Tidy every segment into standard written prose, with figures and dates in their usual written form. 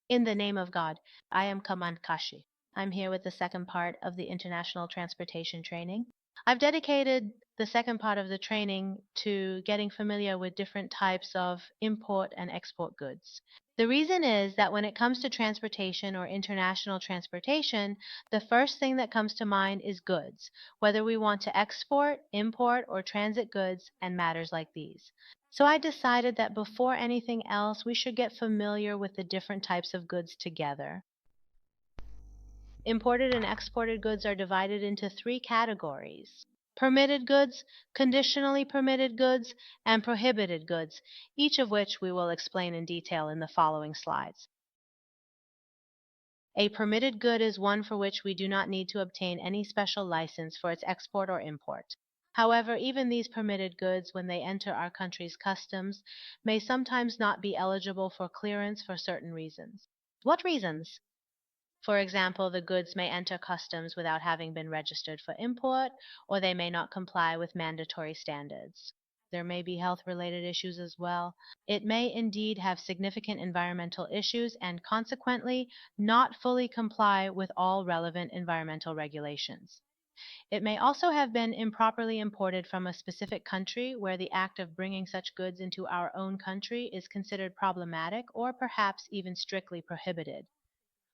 In the name of God, I am Kaman Kashi. I'm here with the second part of the International Transportation Training. I've dedicated the second part of the training to getting familiar with different types of import and export goods. The reason is that when it comes to transportation or international transportation, the first thing that comes to mind is goods, whether we want to export, import, or transit goods, and matters like these. So I decided that before anything else, we should get familiar with the different types of goods together. Imported and exported goods are divided into three categories: permitted goods, conditionally permitted goods, and prohibited goods, each of which we will explain in detail in the following slides. A permitted good is one for which we do not need to obtain any special license for its export or import. However, even these permitted goods, when they enter our country's customs, may sometimes not be eligible for clearance for certain reasons. What reasons? For example, the goods may enter customs without having been registered for import, or they may not comply with mandatory standards. There may be health-related issues as well. It may indeed have significant environmental issues and consequently not fully comply with all relevant environmental regulations. It may also have been improperly imported from a specific country where the act of bringing such goods into our own country is considered problematic or perhaps even strictly prohibited.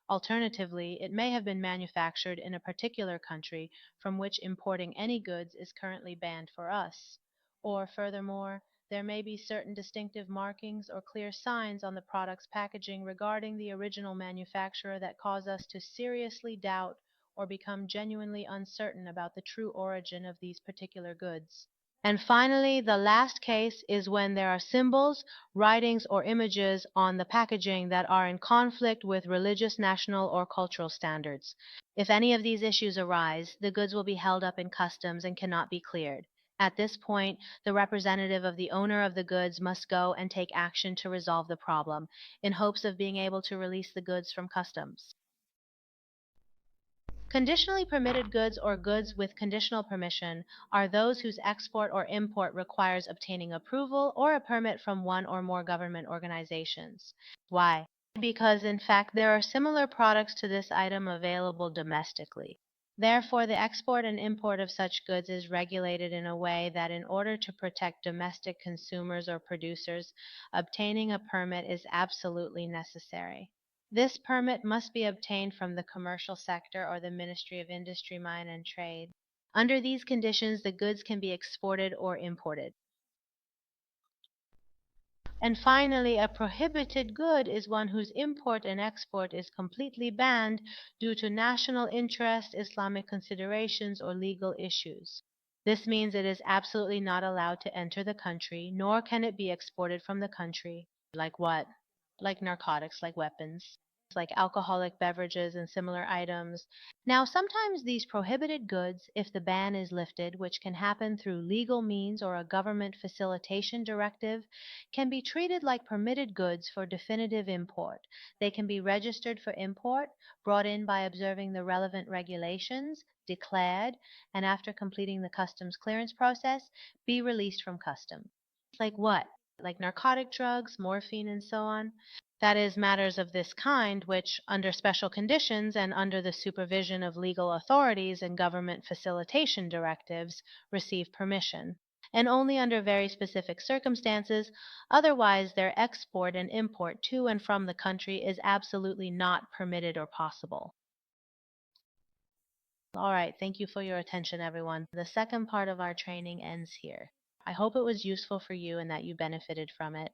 Alternatively, it may have been manufactured in a particular country from which importing any goods is currently banned for us. Or furthermore, there may be certain distinctive markings or clear signs on the product's packaging regarding the original manufacturer that cause us to seriously doubt or become genuinely uncertain about the true origin of these particular goods. And finally, the last case is when there are symbols, writings, or images on the packaging that are in conflict with religious, national, or cultural standards. If any of these issues arise, the goods will be held up in customs and cannot be cleared. At this point, the representative of the owner of the goods must go and take action to resolve the problem, in hopes of being able to release the goods from customs. Conditionally permitted goods or goods with conditional permission are those whose export or import requires obtaining approval or a permit from one or more government organizations. Why? Because in fact there are similar products to this item available domestically. Therefore, the export and import of such goods is regulated in a way that in order to protect domestic consumers or producers, obtaining a permit is absolutely necessary. This permit must be obtained from the commercial sector or the Ministry of Industry, Mine and Trade. Under these conditions, the goods can be exported or imported. And finally, a prohibited good is one whose import and export is completely banned due to national interest, Islamic considerations, or legal issues. This means it is absolutely not allowed to enter the country, nor can it be exported from the country. Like what? Like narcotics, like weapons, like alcoholic beverages and similar items. Now, sometimes these prohibited goods, if the ban is lifted, which can happen through legal means or a government facilitation directive, can be treated like permitted goods for definitive import. They can be registered for import, brought in by observing the relevant regulations, declared, and after completing the customs clearance process, be released from customs. Like what? Like narcotic drugs, morphine, and so on. That is, matters of this kind which, under special conditions and under the supervision of legal authorities and government facilitation directives, receive permission, and only under very specific circumstances, otherwise their export and import to and from the country is absolutely not permitted or possible. All right, thank you for your attention, everyone. The second part of our training ends here. I hope it was useful for you and that you benefited from it.